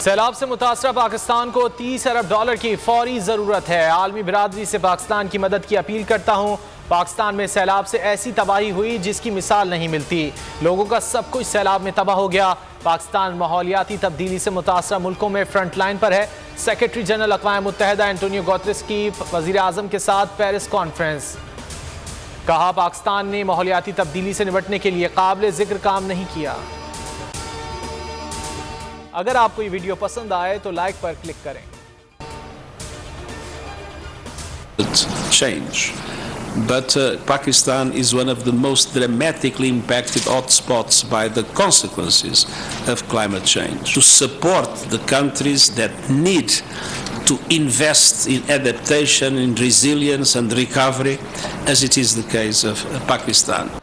सैलाब से मुतासरा पाकिस्तान को 30 अरब डॉलर की फौरी ज़रूरत है। आलमी बिरादरी से पाकिस्तान की मदद की अपील करता हूँ। पाकिस्तान में सैलाब से ऐसी तबाही हुई जिसकी मिसाल नहीं मिलती। लोगों का सब कुछ सैलाब में तबाह हो गया। पाकिस्तान माहौलियाती तब्दीली से मुतासरा मुल्कों में फ्रंट लाइन पर है। सेक्रेटरी जनरल अक़वाम मुत्तहिदा एंटोनियो गुतेरेस की वज़ीर आज़म के साथ पेरिस कॉन्फ्रेंस। कहा, पाकिस्तान ने माहौलियाती तब्दीली से निपटने के लिए काबिल ज़िक्र काम नहीं किया। अगर आपको ये वीडियो पसंद आए तो लाइक पर क्लिक करें। Change. But Pakistan is one of the most dramatically impacted hotspots by the consequences of climate change. To support the countries that need to invest in adaptation, in resilience and recovery, as it is the case of Pakistan.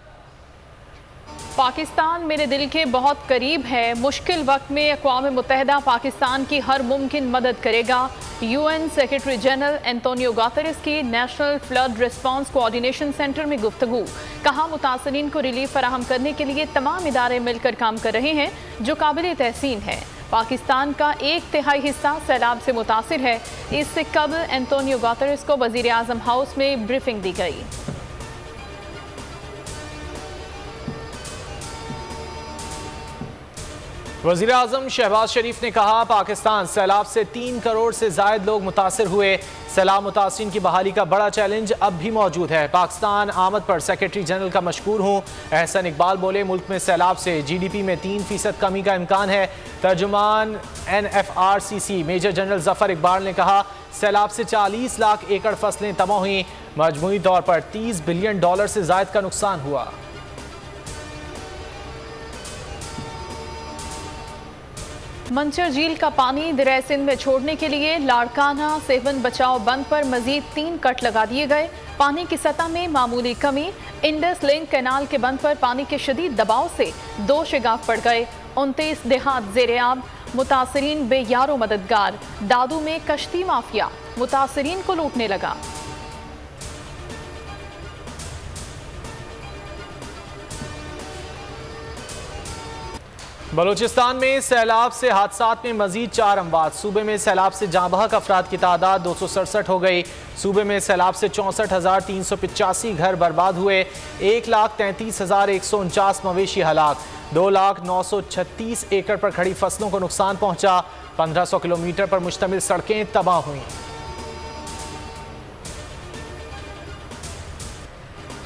Pakistan मेरे दिल के बहुत करीब है। मुश्किल वक्त में अक़वाम मुत्तहिदा पाकिस्तान की हर मुमकिन मदद करेगा। UN secretary general Antonio Guterres की national flood response coordination centre में गुफ्तगू। कहा, मुतासरीन को रिलीफ फराहम करने के लिए तमाम इदारे मिलकर काम कर रहे हैं, जो काबिल तहसीन है। पाकिस्तान का 1/3 हिस्सा सैलाब से मुतासिर है। इससे कबल एंटोनियो गुतेरेस को वज़ीर आज़म हाउस में ब्रीफिंग दी गई। वज़ीर आज़म शहबाज शरीफ ने कहा, पाकिस्तान सैलाब से 3 करोड़ से ज़ायद लोग मुतासिर हुए। सैलाब मुतासिरीन की बहाली का बड़ा चैलेंज अब भी मौजूद है। पाकिस्तान आमद पर सेक्रेटरी जनरल का मशकूर हूँ। एहसन इकबाल बोले, मुल्क में सैलाब से GDP में 3% कमी का इम्कान है। तर्जुमान NFRCC major general Zafar Iqbal ने कहा, सैलाब से 40 लाख एकड़ फसलें तबाह हुई। मजमूई तौर पर $30 बिलियन से ज़ायद का नुकसान हुआ। मंचर झील का पानी दरिया सिंध में छोड़ने के लिए लाड़काना सेवन बचाओ बंद पर मजीद 3 कट लगा दिए गए। पानी की सतह में मामूली कमी। इंडस लिंक कैनाल के बंद पर पानी के शदीद दबाव से 2 शिगाफ पड़ गए। 29 देहात ज़ेर-ए-आब। मुतासरीन बेयारो मददगार। दादू में कश्ती माफिया मुतासरीन को लूटने लगा। बलूचिस्तान में सैलाब से हादसात में मजीद 4 अमवात। सूबे में सैलाब से जाँ बहक अफराद की तादाद 267 हो गई। सूबे में सैलाब से 64,385 घर बर्बाद हुए। 1,33,149 मवेशी हलाक। 2,09,36 एकड़ पर खड़ी फसलों को नुकसान पहुंचा। 1500 किलोमीटर पर मुश्तमिल सड़कें तबाह हुई।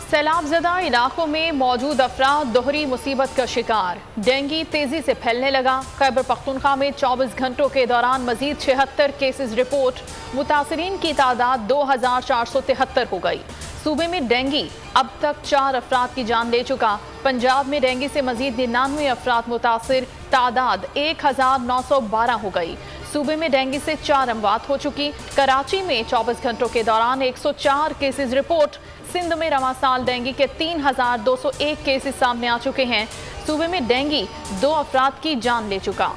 सैलाब ज़दा इलाकों में मौजूद अफराद दोहरी मुसीबत का शिकार। डेंगू तेजी से फैलने लगा। खैबर पख्तूनख्वा में 24 घंटों के दौरान मजीद 76 केसेस रिपोर्ट। मुतासरीन की तादाद 2,473 हो गई। सूबे में डेंगू अब तक 4 अफराद की जान ले चुका। पंजाब में डेंगू से मजीद 99 अफराद मुतासिर। तादाद 1,912 हो गई। सूबे में डेंगू से 4 अमवात हो चुकी। कराची में 24 घंटों के दौरान 104 केसेस रिपोर्ट। सिंध में रवां साल डेंगू के 3,201 केसेस सामने आ चुके हैं। सूबे में डेंगू 2 अफराद की जान ले चुका।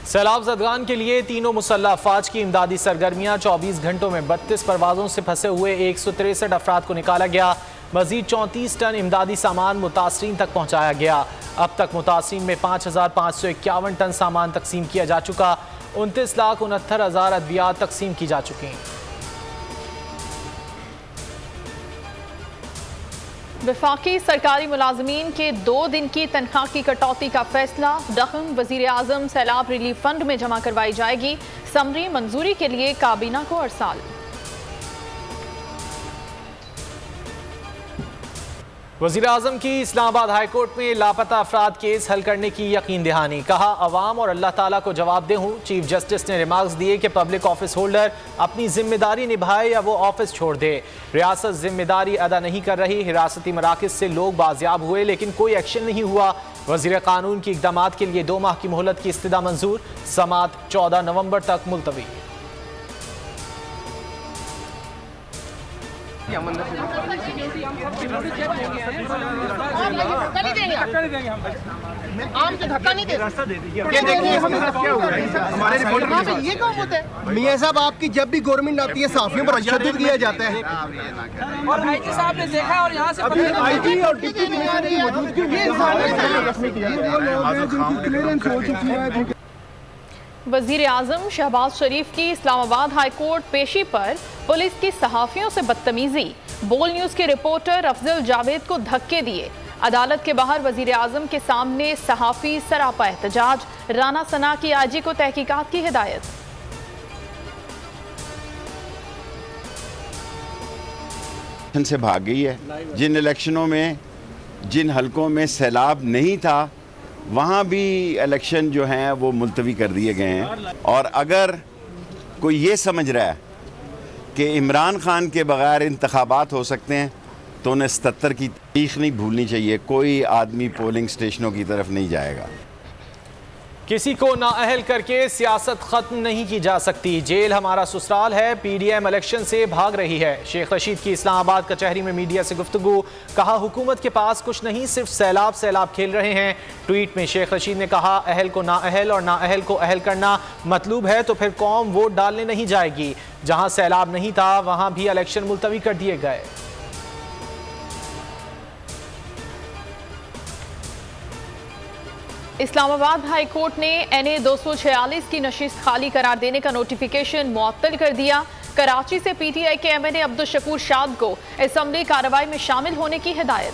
सैलाब ज़दगान के लिए तीनों मुसल्लह अफवाज की इमदादी सरगर्मियाँ। 24 घंटों में 32 परवाज़ों से फंसे हुए 163 अफराद को निकाला गया। मजीद 34 टन इमदादी सामान मुतासरीन तक पहुँचाया गया। अब तक मुतासरीन में 5,551 टन सामान तकसीम किया जा चुका। 29,69,000 अद्वियात तकसीम की जा चुकी। वफाकी सरकारी मुलाजमीन के 2 दिन की तनख्वाह की कटौती का फैसला। रकम वज़ीर आज़म सैलाब रिलीफ फंड में जमा करवाई जाएगी। समरी मंजूरी के लिए काबीना को अरसाल। वज़ीर आज़म की इस्लामाबाद हाई कोर्ट में लापता अफराद केस हल करने की यकीन दहानी। कहा, अवाम और अल्लाह ताला को जवाबदेह हूँ। चीफ जस्टिस ने रिमार्क्स दिए कि पब्लिक ऑफिस होल्डर अपनी जिम्मेदारी निभाए या वो ऑफिस छोड़ दे। रियासत जिम्मेदारी अदा नहीं कर रही। हिरासती मराकज़ से लोग बाजियाब हुए लेकिन कोई एक्शन नहीं हुआ। वज़ीर कानून की इक़दामात के लिए 2 माह की मोहलत की इस्तदा मंजूर। समात 14 नवंबर तक मुलतवी। आम के धक्का नहीं दे रास्ता दे दीजिए। ये देखिए क्या हुआ है हमारे रिपोर्टर के साथ। ये कौन होता है मियां साहब? आपकी जब भी गवर्नमेंट आती है सहाफियों पर तशद्दुद किया जाता है। और आईजी साहब ने देखा और यहाँ से अभी आईजी और डिप्टी कमिश्नर की मौजूदगी में रस्मी किया जा रहा है। वजीर आजम शहबाज शरीफ की इस्लामाबाद हाई कोर्ट पेशी पर पुलिस की सहाफियों से बदतमीजी। बोल न्यूज के रिपोर्टर अफजल जावेद को धक्के दिए। अदालत के बाहर वजीर आजम के सामने सहाफी सरापा एहतजाज। राना सना की आईजी को तहकीकात की हिदायत। से भाग गई है। जिन इलेक्शनों में जिन हलकों में सैलाब नहीं था वहाँ भी इलेक्शन जो हैं वो मुलतवी कर दिए गए हैं। और अगर कोई ये समझ रहा है कि इमरान खान के बगैर इंतखाबात हो सकते हैं तो उन्हें 77 की तारीख नहीं भूलनी चाहिए। कोई आदमी पोलिंग स्टेशनों की तरफ नहीं जाएगा। किसी को नाअहल करके सियासत खत्म नहीं की जा सकती। जेल हमारा ससुराल है। पीडीएम इलेक्शन से भाग रही है। शेख रशीद की इस्लामाबाद कचहरी में मीडिया से गुफ्तगू। कहा हुकूमत के पास कुछ नहीं, सिर्फ सैलाब खेल रहे हैं। ट्वीट में शेख रशीद ने कहा अहल को नाअहल और नाअहल को अहल करना मतलूब है तो फिर कौम वोट डालने नहीं जाएगी। जहां सैलाब नहीं था वहां भी इलेक्शन मुलतवी कर दिए गए। इस्लामाबाद हाई कोर्ट ने NA 246 की नशिस्त खाली करार देने का नोटिफिकेशन मुअत्तल कर दिया। कराची से PTI के MNA अब्दुल शकूर शाद को असेंबली कार्रवाई में शामिल होने की हिदायत।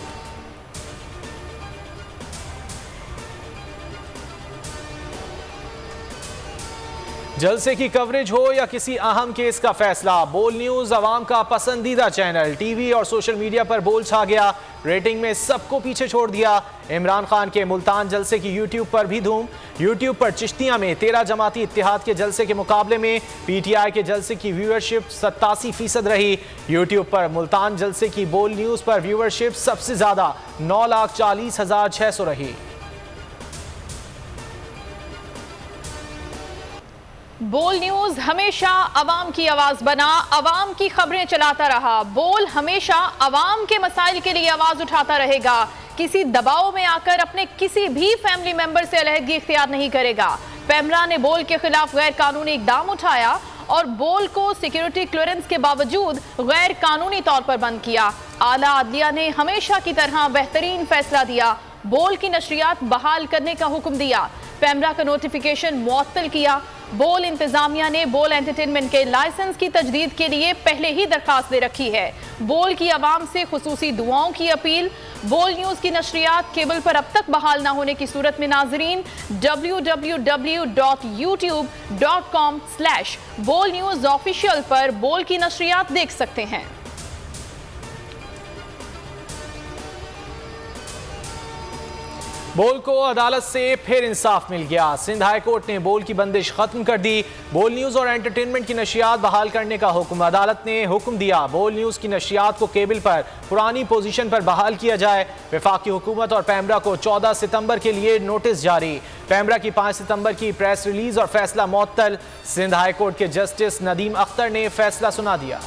जलसे की कवरेज हो या किसी अहम केस का फैसला, बोल न्यूज अवाम का पसंदीदा चैनल। टीवी और सोशल मीडिया पर बोल छा गया। रेटिंग में सबको पीछे छोड़ दिया। इमरान खान के मुल्तान जलसे की यूट्यूब पर भी धूम। यूट्यूब पर चिश्तिया में 13 जमाती इत्तेहाद के जलसे के मुकाबले में PTI के जलसे की व्यूअरशिप 87% रही। यूट्यूब पर मुल्तान जलसे की बोल न्यूज पर व्यूअरशिप सबसे ज्यादा 9,40,600 रही। बोल न्यूज हमेशा अवाम की आवाज बना, अवाम की खबरें चलाता रहा। बोल हमेशा अवाम के मसाइल के लिए आवाज उठाता रहेगा। किसी दबाव में आकर अपने किसी भी फैमिली मेंबर से अलहदगी इख्तियार नहीं करेगा। पैमरा ने बोल के खिलाफ गैर कानूनी इकदाम उठाया और बोल को सिक्योरिटी क्लियरेंस के बावजूद गैर कानूनी तौर पर बंद किया। आला अदलिया ने हमेशा की तरह बेहतरीन फैसला दिया। बोल की नशरियात बहाल करने का हुक्म दिया। पैमरा का नोटिफिकेशन मुअत्तल किया। बोल इंतजामिया ने बोल एंटरटेनमेंट के लाइसेंस की तजदीद के लिए पहले ही दरखास्त दे रखी है। बोल की आवाम से खुसूसी दुआओं की अपील। बोल न्यूज की नशरियात केबल पर अब तक बहाल ना होने की सूरत में नाजरीन www.youtube.com/बोल न्यूज ऑफिशियल पर बोल की नशरियात देख सकते हैं। बोल को अदालत से फिर इंसाफ मिल गया। सिंध हाई कोर्ट ने बोल की बंदिश खत्म कर दी। बोल न्यूज और एंटरटेनमेंट की नशियात बहाल करने का हुक्म। अदालत ने हुक्म दिया बोल न्यूज की नशियात को केबल पर पुरानी पोजीशन पर बहाल किया जाए। वफाकी हुकूमत और पैमरा को 14 सितंबर के लिए नोटिस जारी। पैमरा की 5 सितंबर की प्रेस रिलीज और फैसला मुअत्तल। सिंध हाई कोर्ट के जस्टिस नदीम अख्तर ने फैसला सुना दिया।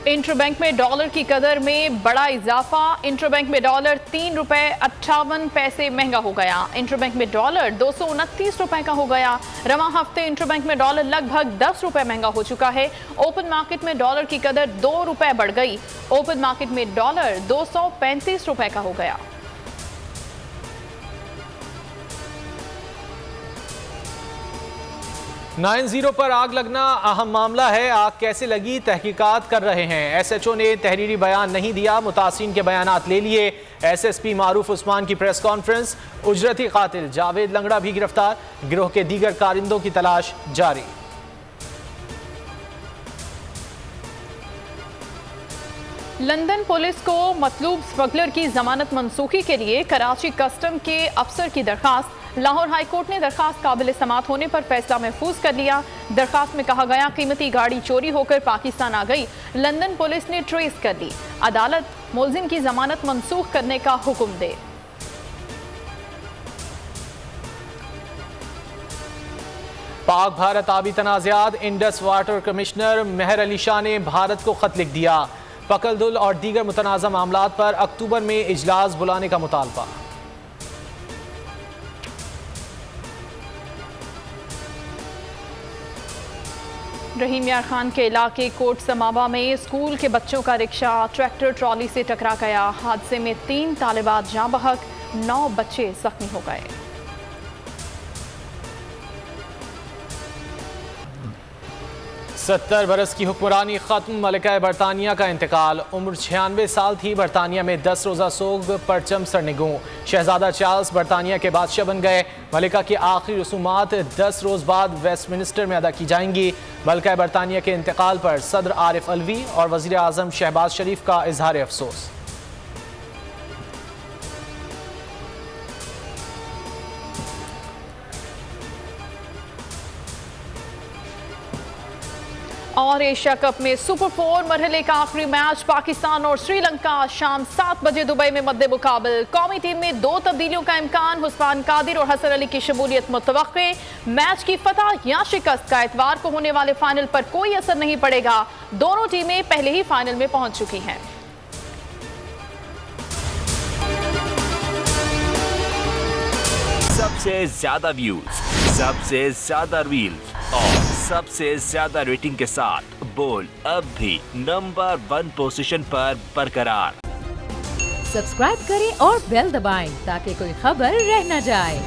इंटरबैंक में डॉलर की कदर में बड़ा इजाफा। इंटरबैंक में डॉलर 3 रुपए 58 पैसे महंगा हो गया। इंटरबैंक में डॉलर 229 रुपए का हो गया। रवां हफ्ते इंटरबैंक में डॉलर लगभग 10 रुपए महंगा हो चुका है। ओपन मार्केट में डॉलर की कदर 2 रुपए बढ़ गई। ओपन मार्केट में डॉलर 235 रुपए का हो गया। $9-0 पर आग लगना अहम मामला है। आग कैसे लगी तहकीकात कर रहे हैं। SHO ने तहरीरी बयान नहीं दिया। मुतासिरीन के बयानात ले लिए। SSP मारूफ उस्मान की प्रेस कॉन्फ्रेंस। उजरती कातिल जावेद लंगड़ा भी गिरफ्तार। गिरोह के दीगर कारिंदों की तलाश जारी। लंदन पुलिस को मतलूब स्मगलर की जमानत मनसूखी के लिए कराची कस्टम के अफसर की दरखास्त। लाहौर हाई कोर्ट ने दरखास्त काबिल समात होने पर फैसला महफूज कर लिया। दरखास्त में कहा गया कीमती गाड़ी चोरी होकर पाकिस्तान आ गई। लंदन पुलिस ने ट्रेस कर ली। अदालत मुलजिम की जमानत मनसूख करने का हुक्म दे। पाक भारत आबी तनाज़ात, इंडस वाटर कमिश्नर मेहर अली शाह ने भारत को खत लिख दिया। पकलदुल और दीगर मुतनाज़ा मामलात पर अक्टूबर में इजलास बुलाने का मुतालबा। रहीम यार खान के इलाके कोट समावा में स्कूल के बच्चों का रिक्शा ट्रैक्टर ट्रॉली से टकरा गया। हादसे में 3 तालिबात जाँ बहक, 9 बच्चे जख्मी हो गए। 70 बरस की हुक्मरानी खत्म, मलिका बरतानिया का इंतकाल। उम्र 96 साल थी। बरतानिया में 10 रोज़ा सोग, परचम सरनिगूं। शहजादा चार्ल्स बरतानिया के बादशाह बन गए। मलिका की आखिरी रसूमात 10 रोज़ बाद वेस्टमिनिस्टर में अदा की जाएंगी। मलिका बरतानिया के इंतकाल पर सदर आरिफ अलवी और वज़ीर आज़म शहबाज शरीफ का इजहार अफसोस। और एशिया कप में सुपर 4 मरहले का आखिरी मैच पाकिस्तान और श्रीलंका शाम 7 बजे दुबई में मद्दे मुकाबल। कौमी टीम में 2 तब्दीलियों का इम्कान, हुस्मान कादिर और हसन अली की शमूलियत मुतवक्के। मैच की फतह या शिकस्त का इतवार को होने वाले फाइनल पर कोई असर नहीं पड़ेगा। दोनों टीमें पहले ही फाइनल में पहुंच चुकी हैं। सबसे ज्यादा व्यूज, सबसे ज्यादा रील्स और सबसे ज्यादा रेटिंग के साथ बोल्ड अब भी नंबर 1 पोजीशन पर बरकरार। सब्सक्राइब करें और बेल दबाएं ताकि कोई खबर रह न जाए।